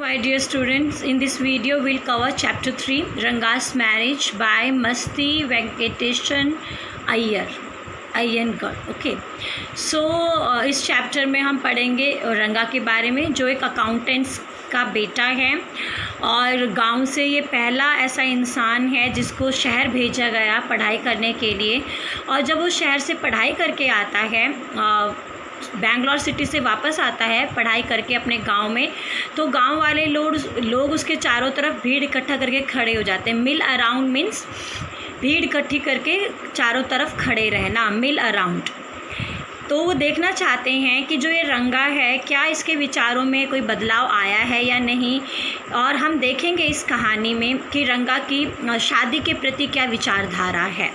my dear students, in this video we'll cover chapter 3 Ranga's marriage by Masti Venkatesan Iyengar. Okay so इस chapter में हम पढ़ेंगे रंगा के बारे में, जो एक अकाउंटेंट्स का बेटा है और गांव से ये पहला ऐसा इंसान है जिसको शहर भेजा गया पढ़ाई करने के लिए। और जब वो शहर से पढ़ाई करके आता है, बेंगलोर सिटी से वापस आता है पढ़ाई करके अपने गांव में, तो गांव वाले लोग उसके चारों तरफ भीड़ इकट्ठा करके खड़े हो जाते हैं। मिल अराउंड मीन्स भीड़ इकट्ठी करके चारों तरफ खड़े रहना, मिल अराउंड। तो वो देखना चाहते हैं कि जो ये रंगा है क्या इसके विचारों में कोई बदलाव आया है या नहीं। और हम देखेंगे इस कहानी में कि रंगा की शादी के प्रति क्या विचारधारा है।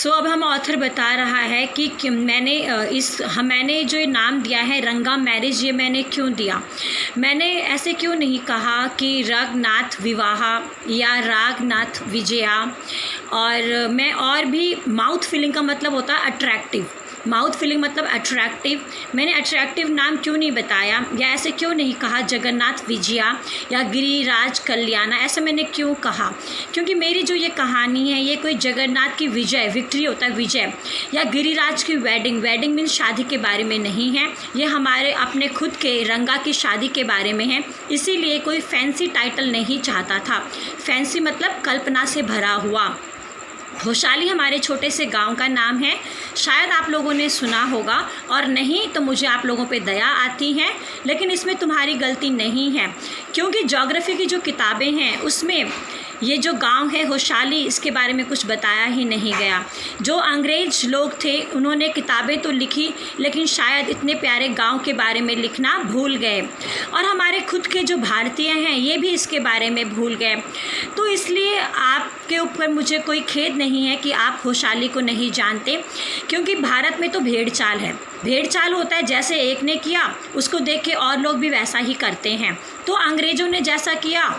अब हम ऑथर बता रहा है कि मैंने जो नाम दिया है रंगा मैरिज, ये मैंने क्यों दिया। मैंने ऐसे क्यों नहीं कहा कि रंगनाथ विवाह या रागनाथ विजया। और मैं और भी माउथ फीलिंग का मतलब होता है अट्रैक्टिव, माउथ फीलिंग मतलब अट्रैक्टिव। मैंने अट्रैक्टिव नाम क्यों नहीं बताया या ऐसे क्यों नहीं कहा जगन्नाथ विजया या गिरिराज कल्याणा, ऐसा मैंने क्यों कहा। क्योंकि मेरी जो ये कहानी है ये कोई जगन्नाथ की विजय, विक्ट्री होता है विजय, या गिरिराज की वेडिंग मीन्स शादी के बारे में नहीं है। ये हमारे अपने खुद के रंगा की शादी के बारे में है। इसीलिए कोई फैंसी टाइटल नहीं चाहता था। फैंसी मतलब कल्पना से भरा हुआ। होशाली हमारे छोटे से गांव का नाम है, शायद आप लोगों ने सुना होगा, और नहीं तो मुझे आप लोगों पे दया आती है, लेकिन इसमें तुम्हारी गलती नहीं है। क्योंकि ज्योग्राफी की जो किताबें हैं उसमें ये जो गांव है होशाली, इसके बारे में कुछ बताया ही नहीं गया। जो अंग्रेज लोग थे उन्होंने किताबें तो लिखी, लेकिन शायद इतने प्यारे गांव के बारे में लिखना भूल गए। और हमारे खुद के जो भारतीय हैं ये भी इसके बारे में भूल गए। तो इसलिए आपके ऊपर मुझे कोई खेद नहीं है कि आप होशाली को नहीं जानते, क्योंकि भारत में तो भेड़ चाल है। भेड़ चाल होता है जैसे एक ने किया उसको देख के और लोग भी वैसा ही करते हैं। तो अंग्रेज़ों ने जैसा किया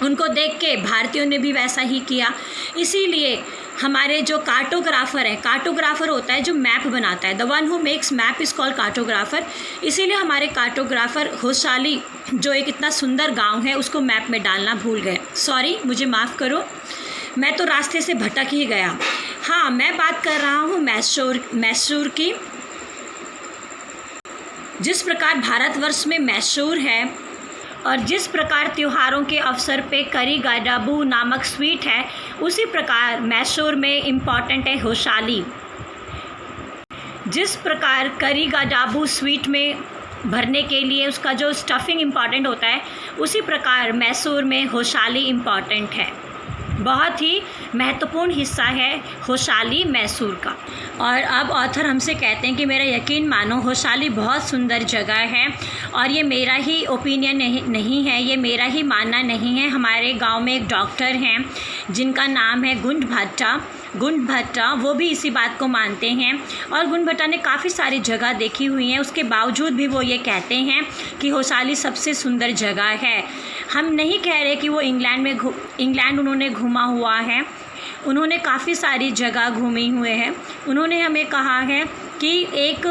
उनको देख के भारतीयों ने भी वैसा ही किया। इसीलिए हमारे जो कार्टोग्राफर है, कार्टोग्राफर होता है जो मैप बनाता है, the one who makes map is called cartographer. इसीलिए हमारे कार्टोग्राफर होशाली जो एक इतना सुंदर गांव है उसको मैप में डालना भूल गए। सॉरी, मुझे माफ़ करो, मैं तो रास्ते से भटक ही गया। हाँ, मैं बात कर रहा हूँ मैसूर की। जिस प्रकार भारतवर्ष में मैसूर है और जिस प्रकार त्योहारों के अवसर पे करी गाडाबू नामक स्वीट है, उसी प्रकार मैसूर में इम्पॉर्टेंट है होशाली। जिस प्रकार करी गाडाबू स्वीट में भरने के लिए उसका जो स्टफिंग इम्पॉर्टेंट होता है, उसी प्रकार मैसूर में होशाली इम्पॉर्टेंट है। बहुत ही महत्वपूर्ण हिस्सा है होशाली मैसूर का। और अब ऑथर हमसे कहते हैं कि मेरा यकीन मानो, होशाली बहुत सुंदर जगह है और ये मेरा ही ओपिनियन नहीं है, ये मेरा ही मानना नहीं है। हमारे गांव में एक डॉक्टर हैं जिनका नाम है गुंड भट्टा, वो भी इसी बात को मानते हैं। और गुंड भट्टा ने काफ़ी सारी जगह देखी हुई हैं, उसके बावजूद भी वो ये कहते हैं कि होशाली सबसे सुंदर जगह है। हम नहीं कह रहे कि वो इंग्लैंड उन्होंने घूमा हुआ है, उन्होंने काफ़ी सारी जगह घूमी हुए हैं। उन्होंने हमें कहा है कि एक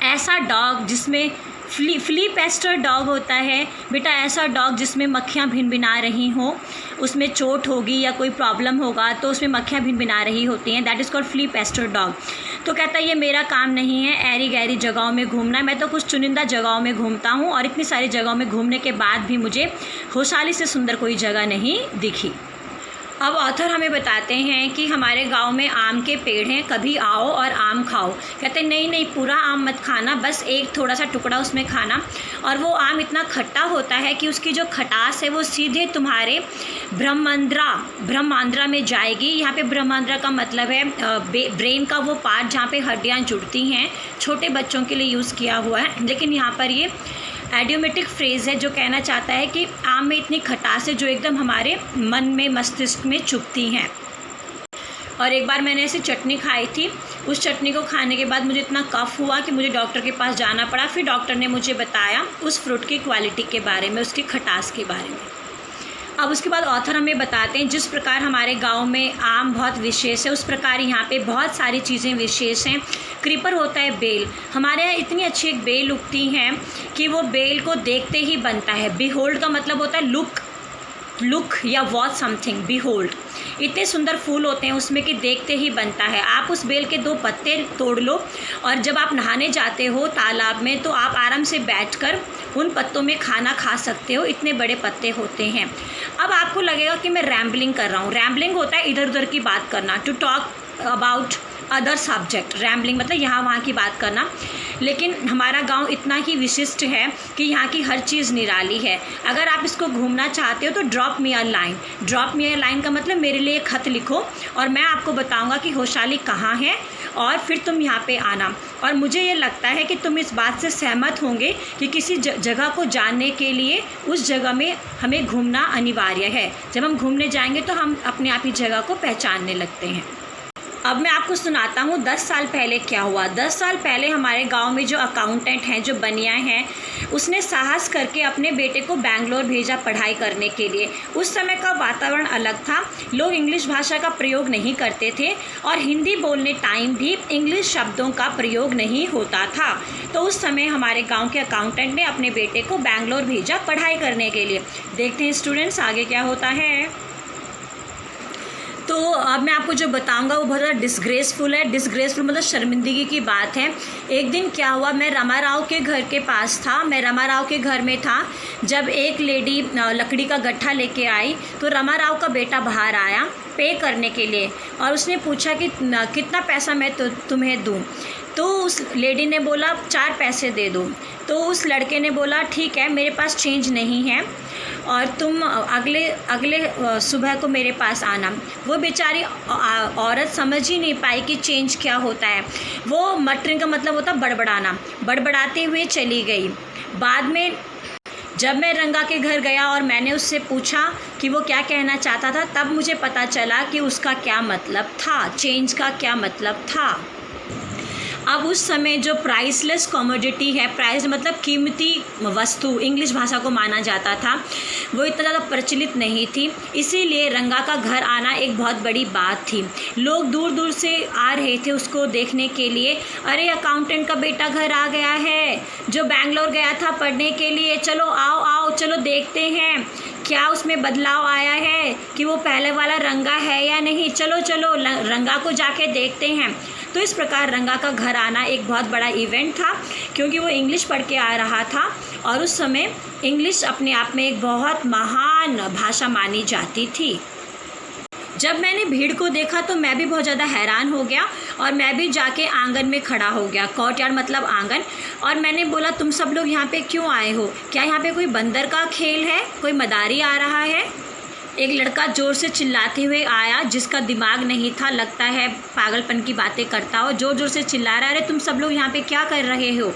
ऐसा डॉग जिसमें फ्ली पेस्टर डॉग होता है बेटा, ऐसा डॉग जिसमें मक्खियाँ भिनभिना रही हों, उसमें चोट होगी या कोई प्रॉब्लम होगा तो उसमें मक्खियाँ भिनभिना रही होती हैं, that is called flea pester dog. तो कहता है ये मेरा काम नहीं है ऐरी गैरी जगहों में घूमना, मैं तो कुछ चुनिंदा जगहों में घूमता हूँ और इतनी सारी जगहों में घूमने के बाद भी मुझे होशाली से सुंदर कोई जगह नहीं दिखी। अब ऑथर हमें बताते हैं कि हमारे गांव में आम के पेड़ हैं, कभी आओ और आम खाओ। कहते हैं नहीं पूरा आम मत खाना, बस एक थोड़ा सा टुकड़ा उसमें खाना। और वो आम इतना खट्टा होता है कि उसकी जो खटास है वो सीधे तुम्हारे ब्रह्मांद्रा में जाएगी। यहाँ पे ब्रह्मांद्रा का मतलब है ब्रेन का वो पार्ट जहाँ पे हड्डियाँ जुड़ती हैं, छोटे बच्चों के लिए यूज़ किया हुआ है। लेकिन यहाँ पर ये एडियोमेटिक फ्रेज़ है जो कहना चाहता है कि आम में इतनी खटास है जो एकदम हमारे मन में, मस्तिष्क में चुभती हैं। और एक बार मैंने ऐसी चटनी खाई थी, उस चटनी को खाने के बाद मुझे इतना कफ हुआ कि मुझे डॉक्टर के पास जाना पड़ा। फिर डॉक्टर ने मुझे बताया उस फ्रूट की क्वालिटी के बारे में, उसकी खटास के बारे में। अब उसके बाद ऑथर हमें बताते हैं जिस प्रकार हमारे गांव में आम बहुत विशेष है, उस प्रकार यहाँ पे बहुत सारी चीज़ें विशेष हैं। क्रीपर होता है बेल, हमारे यहाँ इतनी अच्छी एक बेल उगती है कि वो बेल को देखते ही बनता है। बिहोल्ड का मतलब होता है लुक या वॉच समथिंग, बिहोल्ड। इतने सुंदर फूल होते हैं उसमें कि देखते ही बनता है। आप उस बेल के 2 पत्ते तोड़ लो और जब आप नहाने जाते हो तालाब में तो आप आराम से बैठकर उन पत्तों में खाना खा सकते हो, इतने बड़े पत्ते होते हैं। अब आपको लगेगा कि मैं रैम्बलिंग कर रहा हूँ। रैम्बलिंग होता है इधर उधर की बात करना, to talk about other subject. Rambling मतलब यहाँ वहाँ की बात करना। लेकिन हमारा गांव इतना ही विशिष्ट है कि यहाँ की हर चीज़ निराली है। अगर आप इसको घूमना चाहते हो तो drop me a line. Drop me a line का मतलब मेरे लिए खत लिखो और मैं आपको बताऊंगा कि होशाली कहाँ है और फिर तुम यहाँ पे आना। और मुझे ये लगता है कि तुम इस बात से सहमत होंगे कि किसी जगह को जानने के लिए उस जगह में हमें घूमना अनिवार्य है। जब हम घूमने जाएंगे तो हम अपने आप ही जगह को पहचानने लगते हैं। अब मैं आपको सुनाता हूँ 10 साल पहले क्या हुआ। 10 साल पहले हमारे गांव में जो अकाउंटेंट हैं, जो बनिया हैं, उसने साहस करके अपने बेटे को बैंगलोर भेजा पढ़ाई करने के लिए। उस समय का वातावरण अलग था, लोग इंग्लिश भाषा का प्रयोग नहीं करते थे और हिंदी बोलने टाइम भी इंग्लिश शब्दों का प्रयोग नहीं होता था। तो उस समय हमारे गाँव के अकाउंटेंट ने अपने बेटे को बैंगलोर भेजा पढ़ाई करने के लिए। देखते हैं स्टूडेंट्स आगे क्या होता है। तो अब मैं आपको जो बताऊंगा वो बहुत ज़्यादा डिसग्रेसफुल है। डिसग्रेसफुल मतलब शर्मिंदगी की बात है। एक दिन क्या हुआ, मैं रमा राव के घर के पास था, मैं रमा राव के घर में था जब एक लेडी लकड़ी का गट्ठा लेके आई। तो रमा राव का बेटा बाहर आया पे करने के लिए और उसने पूछा कि कितना पैसा मैं तुम्हें दूँ। तो उस लेडी ने बोला 4 पैसे दे दो। तो उस लड़के ने बोला ठीक है, मेरे पास चेंज नहीं है और तुम अगले सुबह को मेरे पास आना। वो बेचारी औरत समझ ही नहीं पाई कि चेंज क्या होता है। वो मटरिंग का मतलब होता बड़बड़ाना, बड़बड़ाते हुए चली गई। बाद में जब मैं रंगा के घर गया और मैंने उससे पूछा कि वो क्या कहना चाहता था, तब मुझे पता चला कि उसका क्या मतलब था, चेंज का क्या मतलब था। अब उस समय जो प्राइसलेस कमोडिटी है, प्राइस मतलब कीमती वस्तु इंग्लिश भाषा को माना जाता था, वो इतना ज़्यादा प्रचलित नहीं थी। इसीलिए रंगा का घर आना एक बहुत बड़ी बात थी। लोग दूर दूर से आ रहे थे उसको देखने के लिए। अरे अकाउंटेंट का बेटा घर आ गया है जो बैंगलोर गया था पढ़ने के लिए, चलो आओ आओ चलो देखते हैं क्या उसमें बदलाव आया है, कि वो पहले वाला रंगा है या नहीं, चलो चलो रंगा को जाके देखते हैं। तो इस प्रकार रंगा का घर आना एक बहुत बड़ा इवेंट था क्योंकि वो इंग्लिश पढ़ के आ रहा था और उस समय इंग्लिश अपने आप में एक बहुत महान भाषा मानी जाती थी। जब मैंने भीड़ को देखा तो मैं भी बहुत ज़्यादा हैरान हो गया और मैं भी जाके आंगन में खड़ा हो गया। कोर्टयार्ड मतलब आंगन। और मैंने बोला तुम सब लोग यहाँ पे क्यों आए हो? क्या यहाँ पे कोई बंदर का खेल है, कोई मदारी आ रहा है? एक लड़का ज़ोर से चिल्लाते हुए आया जिसका दिमाग नहीं था, लगता है पागलपन की बातें करता हो। ज़ोर ज़ोर से चिल्ला रहा है, अरे तुम सब लोग यहाँ पे क्या कर रहे हो?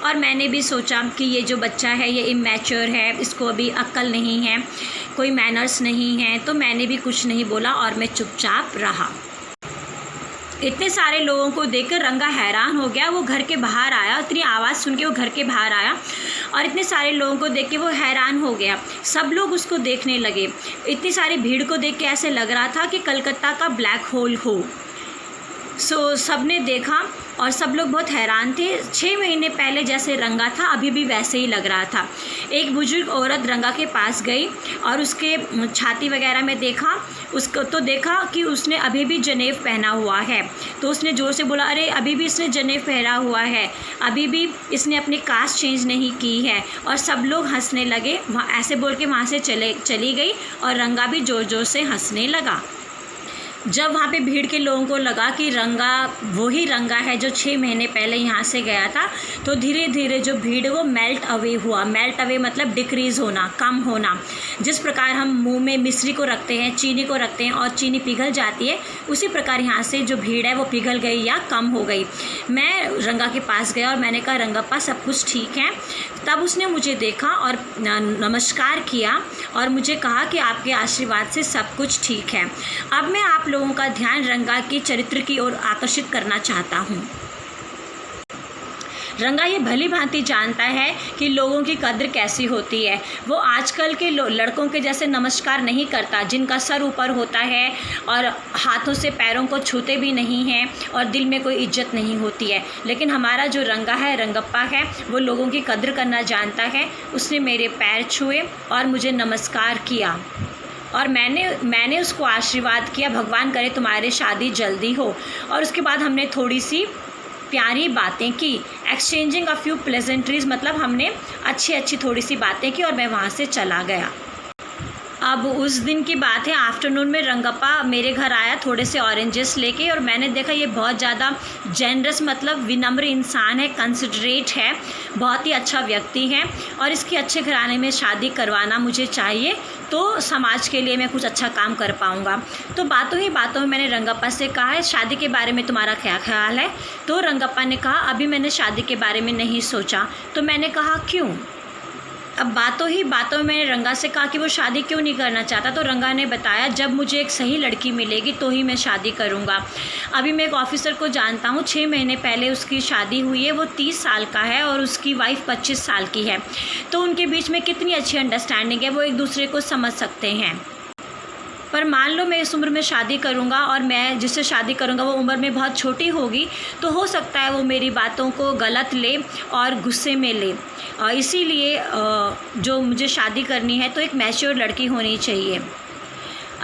और मैंने भी सोचा कि ये जो बच्चा है ये इमैच्योर है, इसको अभी अक्ल नहीं है, कोई मैनर्स नहीं है। तो मैंने भी कुछ नहीं बोला और मैं चुपचाप रहा। इतने सारे लोगों को देखकर रंगा हैरान हो गया। वो घर के बाहर आया, इतनी आवाज़ सुन के वो घर के बाहर आया और इतने सारे लोगों को देख के वो हैरान हो गया। सब लोग उसको देखने लगे। इतनी सारी भीड़ को देख के ऐसे लग रहा था कि कलकत्ता का ब्लैक होल हो। सब ने देखा और सब लोग बहुत हैरान थे। 6 महीने पहले जैसे रंगा था अभी भी वैसे ही लग रहा था। एक बुजुर्ग औरत रंगा के पास गई और उसके छाती वगैरह में देखा, उसको तो देखा कि उसने अभी भी जनेव पहना हुआ है। तो उसने ज़ोर से बोला, अरे अभी भी इसने जनेव पहना हुआ है, अभी भी इसने अपनी कास्ट चेंज नहीं की है। और सब लोग हंसने लगे। वहाँ ऐसे बोल के वहाँ से चली गई और रंगा भी ज़ोर ज़ोर से हंसने लगा। जब वहाँ पे भीड़ के लोगों को लगा कि रंगा वही रंगा है जो 6 महीने पहले यहाँ से गया था, तो धीरे धीरे जो भीड़ वो मेल्ट अवे हुआ। मेल्ट अवे मतलब डिक्रीज़ होना, कम होना। जिस प्रकार हम मुंह में मिश्री को रखते हैं, चीनी को रखते हैं और चीनी पिघल जाती है, उसी प्रकार यहाँ से जो भीड़ है वो पिघल गई या कम हो गई। मैं रंगा के पास गया और मैंने कहा, रंगप्पा सब कुछ ठीक है? तब उसने मुझे देखा और नमस्कार किया और मुझे कहा कि आपके आशीर्वाद से सब कुछ ठीक है। अब मैं आप लोगों का ध्यान रंगा के चरित्र की ओर आकर्षित करना चाहता हूँ। रंगा ये भली भांति जानता है कि लोगों की कद्र कैसी होती है। वो आजकल के लड़कों के जैसे नमस्कार नहीं करता, जिनका सर ऊपर होता है और हाथों से पैरों को छूते भी नहीं हैं और दिल में कोई इज्जत नहीं होती है। लेकिन हमारा जो रंगा है, रंगप्पा है, वो लोगों की कद्र करना जानता है। उसने मेरे पैर छुए और मुझे नमस्कार किया और मैंने उसको आशीर्वाद किया, भगवान करे तुम्हारी शादी जल्दी हो। और उसके बाद हमने थोड़ी सी प्यारी बातें की, एक्सचेंजिंग अ फ्यू प्लेजेंट्रीज, मतलब हमने अच्छी थोड़ी सी बातें की और मैं वहाँ से चला गया। अब उस दिन की बात है, आफ्टरनून में रंगप्पा मेरे घर आया थोड़े से ऑरेंजेस लेके और मैंने देखा ये बहुत ज़्यादा जेनरस, मतलब विनम्र इंसान है, कंसिडरेट है, बहुत ही अच्छा व्यक्ति है और इसकी अच्छे घराने में शादी करवाना मुझे चाहिए, तो समाज के लिए मैं कुछ अच्छा काम कर पाऊँगा। तो बातों ही बातों में मैंने रंगप्पा से कहा है शादी के बारे में तुम्हारा क्या ख्याल है। तो रंगप्पा ने कहा अभी मैंने शादी के बारे में नहीं सोचा। तो मैंने कहा क्यों। अब बातों ही बातों में मैंने रंगा से कहा कि वो शादी क्यों नहीं करना चाहता। तो रंगा ने बताया जब मुझे एक सही लड़की मिलेगी तो ही मैं शादी करूँगा। अभी मैं एक ऑफिसर को जानता हूँ, 6 महीने पहले उसकी शादी हुई है, वो 30 साल का है और उसकी वाइफ 25 साल की है। तो उनके बीच में कितनी अच्छी अंडरस्टैंडिंग है, वो एक दूसरे को समझ सकते हैं। पर मान लो मैं इस उम्र में शादी करूँगा और मैं जिससे शादी करूँगा वो उम्र में बहुत छोटी होगी, तो हो सकता है वो मेरी बातों को गलत ले और गुस्से में ले। इसीलिए जो मुझे शादी करनी है तो एक मैच्योर लड़की होनी चाहिए।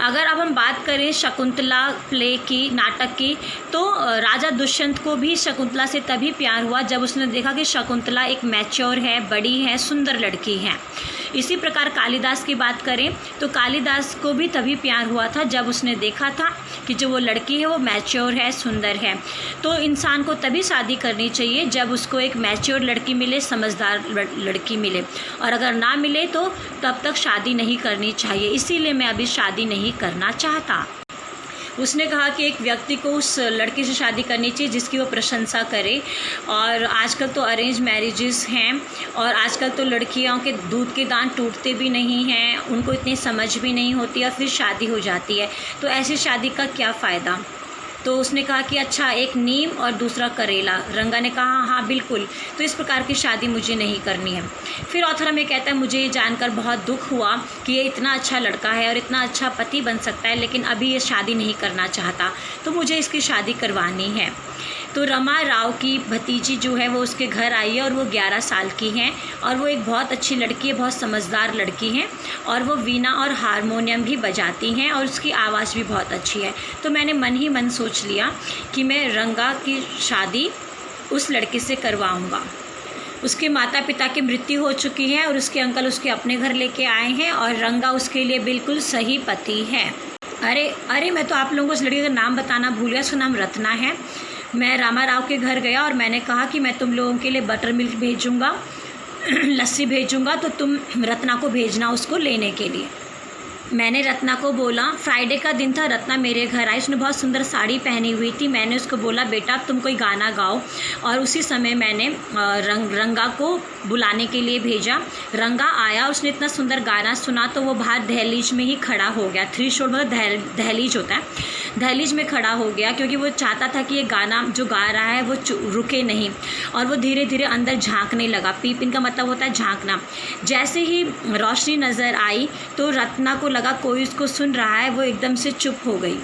अगर अब हम बात करें शकुंतला प्ले की, नाटक की, तो राजा दुष्यंत को भी शकुंतला से तभी प्यार हुआ जब उसने देखा कि शकुंतला एक मैच्योर है, बड़ी है, सुंदर लड़की है। इसी प्रकार कालिदास की बात करें तो कालिदास को भी तभी प्यार हुआ था जब उसने देखा था कि जो वो लड़की है वो मैच्योर है, सुंदर है। तो इंसान को तभी शादी करनी चाहिए जब उसको एक मैच्योर लड़की मिले, समझदार लड़की मिले, और अगर ना मिले तो तब तक शादी नहीं करनी चाहिए। इसीलिए मैं अभी शादी नहीं करना चाहता। उसने कहा कि एक व्यक्ति को उस लड़की से शादी करनी चाहिए जिसकी वो प्रशंसा करे। और आजकल तो अरेंज मैरिजेस हैं और आजकल तो लड़कियों के दूध के दांत टूटते भी नहीं हैं, उनको इतनी समझ भी नहीं होती और फिर शादी हो जाती है। तो ऐसी शादी का क्या फ़ायदा। तो उसने कहा कि अच्छा, एक नीम और दूसरा करेला। रंगा ने कहा हाँ बिल्कुल, तो इस प्रकार की शादी मुझे नहीं करनी है। फिर ऑथर हमें कहता है मुझे ये जानकर बहुत दुख हुआ कि ये इतना अच्छा लड़का है और इतना अच्छा पति बन सकता है, लेकिन अभी ये शादी नहीं करना चाहता, तो मुझे इसकी शादी करवानी है। तो रमा राव की भतीजी जो है वो उसके घर आई है और वो 11 साल की हैं और वो एक बहुत अच्छी लड़की है, बहुत समझदार लड़की है और वो वीणा और हारमोनियम भी बजाती हैं और उसकी आवाज़ भी बहुत अच्छी है। तो मैंने मन ही मन सोच लिया कि मैं रंगा की शादी उस लड़की से करवाऊँगा। उसके माता पिता की मृत्यु हो चुकी है और उसके अंकल उसके अपने घर लेके आए हैं और रंगा उसके लिए बिल्कुल सही पति है। अरे मैं तो आप लोगों को उस लड़की का नाम बताना भूल गया, उसका नाम रत्ना है। मैं रामा राव के घर गया और मैंने कहा कि मैं तुम लोगों के लिए बटर मिल्क भेजूँगा, लस्सी भेजूँगा, तो तुम रत्ना को भेजना उसको लेने के लिए। मैंने रत्ना को बोला, फ्राइडे का दिन था, रत्ना मेरे घर आई, उसने बहुत सुंदर साड़ी पहनी हुई थी। मैंने उसको बोला बेटा तुम कोई गाना गाओ, और उसी समय मैंने रंगा को बुलाने के लिए भेजा। रंगा आया, उसने इतना सुंदर गाना सुना तो वो बाहर दहलीज में ही खड़ा हो गया। थ्रेशोल्ड मतलब दहलीज होता है, दहलीज में खड़ा हो गया क्योंकि वो चाहता था कि ये गाना जो गा रहा है वो रुके नहीं, और वो धीरे धीरे अंदर झांकने लगा। पीपिन का मतलब होता है झांकना। जैसे ही रोशनी नज़र आई तो रत्ना को लगा कोई उसको सुन रहा है, वो एकदम से चुप हो गई।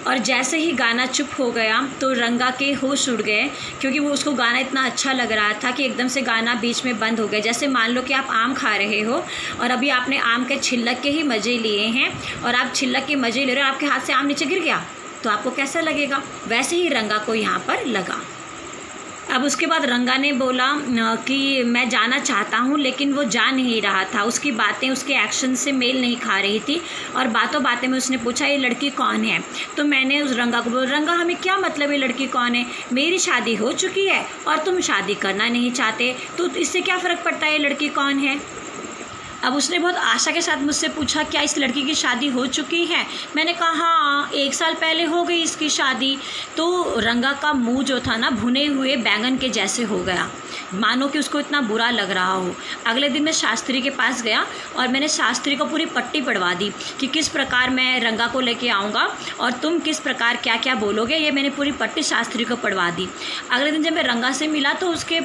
और जैसे ही गाना चुप हो गया तो रंगा के होश उड़ गए, क्योंकि वो उसको गाना इतना अच्छा लग रहा था कि एकदम से गाना बीच में बंद हो गया। जैसे मान लो कि आप आम खा रहे हो और अभी आपने आम के छिलक के ही मज़े लिए हैं और आप छिलक के मज़े ले रहे हो, आपके हाथ से आम नीचे गिर गया तो आपको कैसा लगेगा। वैसे ही रंगा को यहाँ पर लगा। अब उसके बाद रंगा ने बोला कि मैं जाना चाहता हूँ, लेकिन वो जा नहीं रहा था। उसकी बातें उसके एक्शन से मेल नहीं खा रही थी और बातों बातें में उसने पूछा ये लड़की कौन है। तो मैंने उस रंगा को बोला, रंगा हमें क्या मतलब ये लड़की कौन है, मेरी शादी हो चुकी है और तुम शादी करना नहीं चाहते, तो इससे क्या फ़र्क पड़ता है ये लड़की कौन है। अब उसने बहुत आशा के साथ मुझसे पूछा, क्या इस लड़की की शादी हो चुकी है? मैंने कहा हाँ, 1 साल पहले हो गई इसकी शादी। तो रंगा का मुंह जो था ना, भुने हुए बैंगन के जैसे हो गया, मानो कि उसको इतना बुरा लग रहा हो। अगले दिन मैं शास्त्री के पास गया और मैंने शास्त्री को पूरी पट्टी पढ़वा दी कि किस प्रकार मैं रंगा को लेके आऊँगा और तुम किस प्रकार क्या क्या बोलोगे। ये मैंने पूरी पट्टी शास्त्री को पढ़वा दी। अगले दिन जब मैं रंगा से मिला तो उसके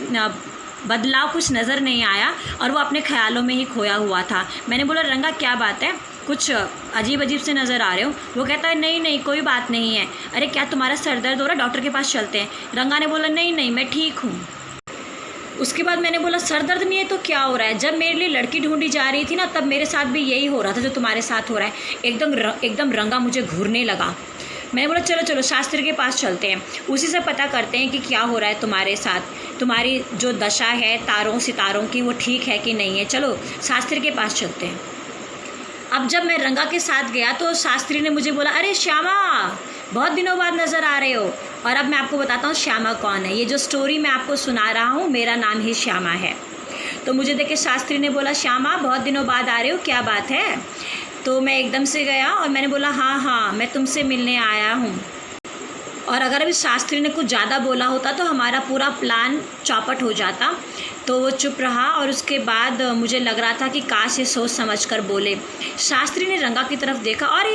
बदलाव कुछ नज़र नहीं आया और वो अपने ख्यालों में ही खोया हुआ था। मैंने बोला, रंगा क्या बात है, कुछ अजीब अजीब से नज़र आ रहे हो? वो कहता है नहीं नहीं कोई बात नहीं है। अरे क्या तुम्हारा सर दर्द हो रहा है, डॉक्टर के पास चलते हैं। रंगा ने बोला नहीं नहीं मैं ठीक हूँ। उसके बाद मैंने बोला सर दर्द नहीं है तो क्या हो रहा है? जब मेरे लिए लड़की ढूंढी जा रही थी ना, तब मेरे साथ भी यही हो रहा था जो तुम्हारे साथ हो रहा है। एकदम रंगा मुझे घूरने लगा। मैंने बोला चलो चलो शास्त्री के पास चलते हैं, उसी से पता करते हैं कि क्या हो रहा है तुम्हारे साथ, तुम्हारी जो दशा है तारों सितारों की वो ठीक है कि नहीं है। चलो शास्त्री के पास चलते हैं। अब जब मैं रंगा के साथ गया तो शास्त्री ने मुझे बोला, अरे श्यामा, बहुत दिनों बाद नज़र आ रहे हो। और अब मैं आपको बताता हूँ श्यामा कौन है। ये जो स्टोरी मैं आपको सुना रहा हूँ, मेरा नाम ही श्यामा है। तो मुझे देख के शास्त्री ने बोला, श्यामा बहुत दिनों बाद आ रहे हो, क्या बात है? तो मैं एकदम से गया और मैंने बोला हाँ हाँ मैं तुमसे मिलने आया हूँ। और अगर अभी शास्त्री ने कुछ ज़्यादा बोला होता तो हमारा पूरा प्लान चौपट हो जाता। तो वो चुप रहा और उसके बाद मुझे लग रहा था कि काश ये सोच समझ कर बोले। शास्त्री ने रंगा की तरफ देखा, अरे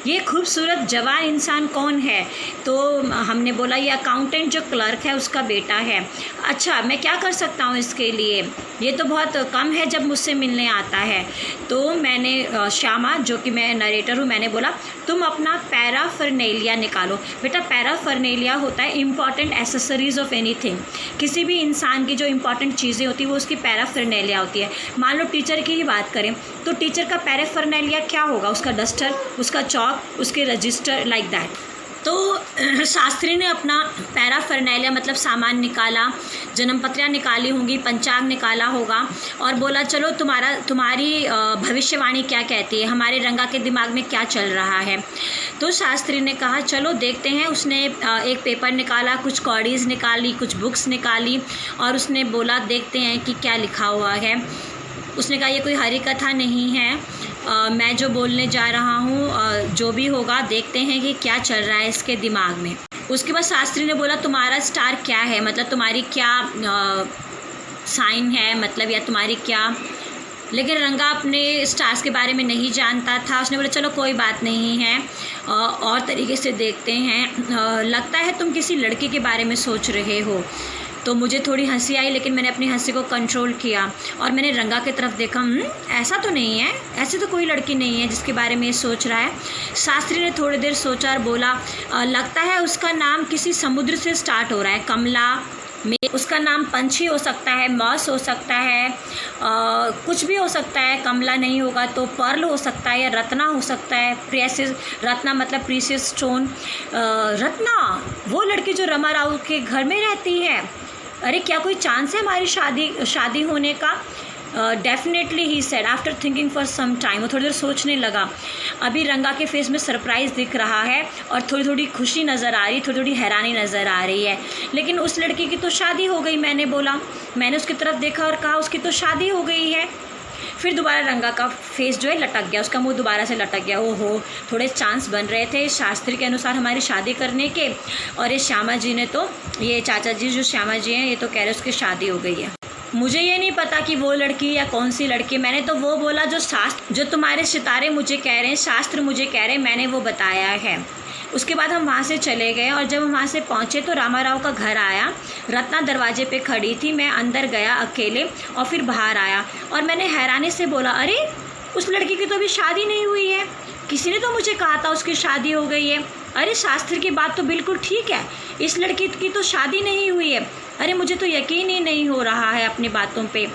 ये खूबसूरत जवान इंसान कौन है? तो हमने बोला ये अकाउंटेंट जो क्लर्क है उसका बेटा है। अच्छा मैं क्या कर सकता हूँ इसके लिए? ये तो बहुत कम है जब मुझसे मिलने आता है। तो मैंने श्यामा, जो कि मैं नरेटर हूँ, मैंने बोला तुम अपना पैराफर्नेलिया निकालो। बेटा पैराफर्नेलिया होता है इम्पॉर्टेंट एसेसरीज़ ऑफ एनीथिंग। किसी भी इंसान की जो इम्पॉर्टेंट चीज़ें होती है वो उसकी पैराफर्नेलिया होती है। मान लो टीचर की ही बात करें तो टीचर का पैराफर्नेलिया क्या होगा? उसका डस्टर, उसका चॉक, उसके रजिस्टर, लाइक दैट। तो शास्त्री ने अपना पैराफर्नेलिया मतलब सामान निकाला, जन्मपत्रियाँ निकाली होंगी, पंचांग निकाला होगा और बोला चलो तुम्हारी भविष्यवाणी क्या कहती है, हमारे रंगा के दिमाग में क्या चल रहा है। तो शास्त्री ने कहा चलो देखते हैं। उसने एक पेपर निकाला, कुछ कॉडीज़ निकाली, कुछ बुक्स निकाली और उसने बोला देखते हैं कि क्या लिखा हुआ है। उसने कहा ये कोई हरी कथा नहीं है, मैं जो बोलने जा रहा हूँ जो भी होगा देखते हैं कि क्या चल रहा है इसके दिमाग में। उसके बाद शास्त्री ने बोला तुम्हारा स्टार क्या है, मतलब तुम्हारी क्या साइन है, मतलब या तुम्हारी क्या। लेकिन रंगा अपने स्टार्स के बारे में नहीं जानता था। उसने बोला चलो कोई बात नहीं है, और तरीके से देखते हैं। लगता है तुम किसी लड़की के बारे में सोच रहे हो। तो मुझे थोड़ी हंसी आई, लेकिन मैंने अपनी हंसी को कंट्रोल किया और मैंने रंगा की तरफ देखा। ऐसा तो नहीं है, ऐसी तो कोई लड़की नहीं है जिसके बारे में ये सोच रहा है। शास्त्री ने थोड़ी देर सोचा और बोला लगता है उसका नाम किसी समुद्र से स्टार्ट हो रहा है। कमला में उसका नाम पंछी हो सकता है, मॉस हो सकता है, कुछ भी हो सकता है। कमला नहीं होगा तो पर्ल हो सकता है या रत्ना हो सकता है। प्रेसियस, रत्ना मतलब प्रीशियस स्टोन। रत्ना वो लड़की जो रमा राव के घर में रहती है। अरे क्या कोई चांस है हमारी शादी होने का? Definitely he said after thinking for some time. वो थोड़ी देर सोचने लगा। अभी रंगा के फेस में सरप्राइज़ दिख रहा है और थोड़ी थोड़ी खुशी नज़र आ रही, थोड़ी थोड़ी हैरानी नज़र आ रही है। लेकिन उस लड़की की तो शादी हो गई। मैंने उसकी तरफ देखा और कहा उसकी तो शादी हो गई है। फिर दोबारा रंगा का फेस जो है लटक गया, उसका मुंह दोबारा से लटक गया। ओहो, थोड़े चांस बन रहे थे शास्त्री के अनुसार हमारी शादी करने के। और ये श्यामा जी ने तो, ये चाचा जी जो श्यामा जी हैं, ये तो कह रहे उसकी शादी हो गई है। मुझे ये नहीं पता कि वो लड़की या कौन सी लड़की। मैंने तो वो बोला जो तुम्हारे सितारे मुझे कह रहे हैं, शास्त्र मुझे कह रहे हैं, मैंने वो बताया है। उसके बाद हम वहाँ से चले गए और जब हम वहाँ से पहुँचे तो रामाराव का घर आया। रत्ना दरवाजे पे खड़ी थी। मैं अंदर गया अकेले और फिर बाहर आया और मैंने हैरानी से बोला अरे उस लड़की की तो अभी शादी नहीं हुई है। किसी ने तो मुझे कहा था उसकी शादी हो गई है। अरे शास्त्र की बात तो बिल्कुल ठीक है, इस लड़की की तो शादी नहीं हुई है। अरे मुझे तो यकीन ही नहीं हो रहा है अपनी बातों पे।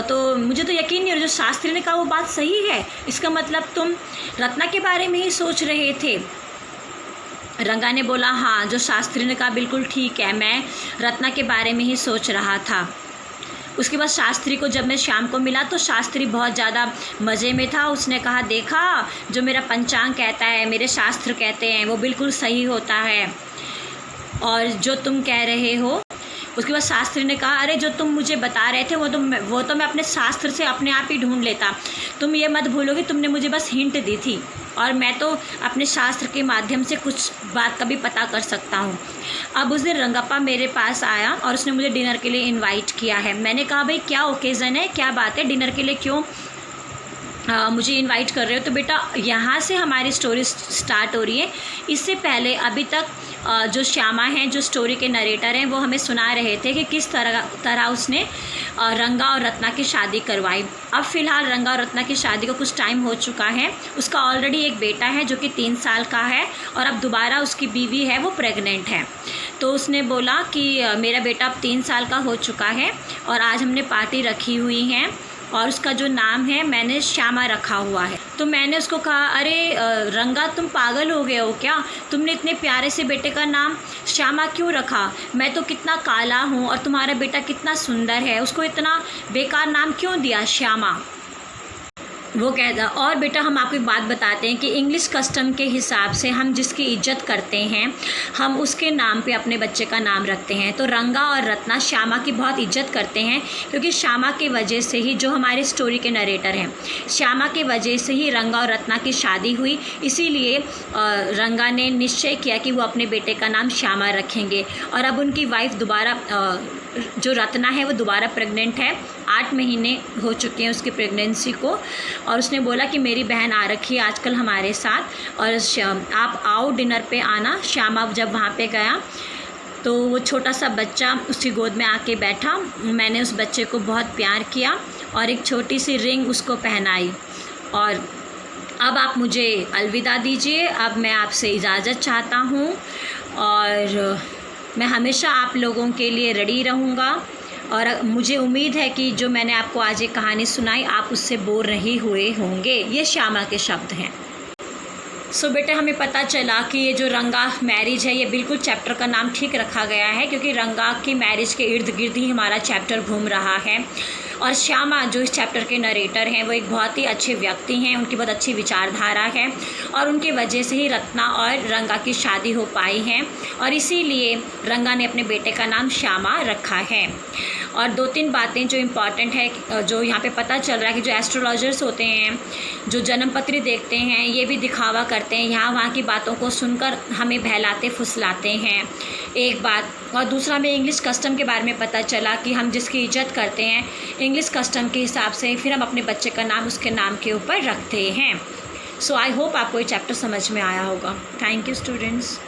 तो मुझे तो यकीन नहीं हो रहा, जो शास्त्री ने कहा वो बात सही है। इसका मतलब तुम रत्ना के बारे में ही सोच रहे थे। रंगा ने बोला हाँ, जो शास्त्री ने कहा बिल्कुल ठीक है, मैं रत्ना के बारे में ही सोच रहा था। उसके बाद शास्त्री को जब मैं शाम को मिला तो शास्त्री बहुत ज़्यादा मज़े में था। उसने कहा देखा, जो मेरा पंचांग कहता है, मेरे शास्त्र कहते हैं, वो बिल्कुल सही होता है। और जो तुम कह रहे हो उसके बाद शास्त्री ने कहा, अरे जो तुम मुझे बता रहे थे वो तो मैं अपने शास्त्र से अपने आप ही ढूंढ लेता, तुम ये मत भूलोगे तुमने मुझे बस हिंट दी थी और मैं तो अपने शास्त्र के माध्यम से कुछ बात का भी पता कर सकता हूँ। अब उस दिन रंगप्पा मेरे पास आया और उसने मुझे डिनर के लिए इनवाइट किया है। मैंने कहा, भाई क्या ओकेज़न है, क्या बात है, डिनर के लिए क्यों मुझे इनवाइट कर रहे हो? तो बेटा यहाँ से हमारी स्टोरी स्टार्ट हो रही है। इससे पहले अभी तक जो श्यामा हैं, जो स्टोरी के नरेटर हैं, वो हमें सुना रहे थे कि किस तरह उसने रंगा और रत्ना की शादी करवाई। अब फ़िलहाल रंगा और रत्ना की शादी को कुछ टाइम हो चुका है। उसका ऑलरेडी एक बेटा है जो कि 3 साल का है और अब दोबारा उसकी बीवी है वो प्रेग्नेंट है। तो उसने बोला कि मेरा बेटा अब 3 साल का हो चुका है और आज हमने पार्टी रखी हुई है और उसका जो नाम है मैंने श्यामा रखा हुआ है। तो मैंने उसको कहा, अरे रंगा तुम पागल हो गए हो क्या? तुमने इतने प्यारे से बेटे का नाम श्यामा क्यों रखा? मैं तो कितना काला हूँ और तुम्हारा बेटा कितना सुंदर है, उसको इतना बेकार नाम क्यों दिया श्यामा? वो कहता, और बेटा हम आपको एक बात बताते हैं कि इंग्लिश कस्टम के हिसाब से हम जिसकी इज्जत करते हैं हम उसके नाम पे अपने बच्चे का नाम रखते हैं। तो रंगा और रत्ना श्यामा की बहुत इज्जत करते हैं क्योंकि श्यामा की वजह से ही, जो हमारे स्टोरी के नरेटर हैं, श्यामा की वजह से ही रंगा और रत्ना की शादी हुई। इसीलिए रंगा ने निश्चय किया कि वो अपने बेटे का नाम श्यामा रखेंगे। और अब उनकी वाइफ दोबारा जो रत्ना है वो दोबारा प्रेग्नेंट है, 8 महीने हो चुके हैं उसकी प्रेगनेंसी को। और उसने बोला कि मेरी बहन आ रखी है आजकल हमारे साथ और आप आओ डिनर पे आना। श्यामा जब वहाँ पे गया तो वो छोटा सा बच्चा उसकी गोद में आके बैठा। मैंने उस बच्चे को बहुत प्यार किया और एक छोटी सी रिंग उसको पहनाई। और अब आप मुझे अलविदा दीजिए, अब मैं आपसे इजाज़त चाहता हूँ और मैं हमेशा आप लोगों के लिए रेडी रहूँगा। और मुझे उम्मीद है कि जो मैंने आपको आज एक कहानी सुनाई आप उससे बोर नहीं हुए होंगे। ये श्यामा के शब्द हैं। सो बेटे हमें पता चला कि ये जो रंगा मैरिज है, ये बिल्कुल चैप्टर का नाम ठीक रखा गया है क्योंकि रंगा की मैरिज के इर्द गिर्द ही हमारा चैप्टर घूम रहा है। और श्यामा जो इस चैप्टर के नरेटर हैं वो एक बहुत ही अच्छे व्यक्ति हैं, उनकी बहुत अच्छी विचारधारा है और उनकी वजह से ही रत्ना और रंगा की शादी हो पाई है और इसीलिए रंगा ने अपने बेटे का नाम श्यामा रखा है। और 2-3 बातें जो इम्पॉर्टेंट है जो यहाँ पे पता चल रहा है कि जो एस्ट्रोलॉजर्स होते हैं, जो जन्मपत्री देखते हैं, ये भी दिखावा करते हैं, यहाँ वहाँ की बातों को सुनकर हमें बहलाते फुसलाते हैं, एक बात। और दूसरा हमें इंग्लिश कस्टम के बारे में पता चला कि हम जिसकी इज्जत करते हैं इंग्लिश कस्टम के हिसाब से फिर हम अपने बच्चे का नाम उसके नाम के ऊपर रखते हैं। सो आई होप आपको ये चैप्टर समझ में आया होगा। Thank you students.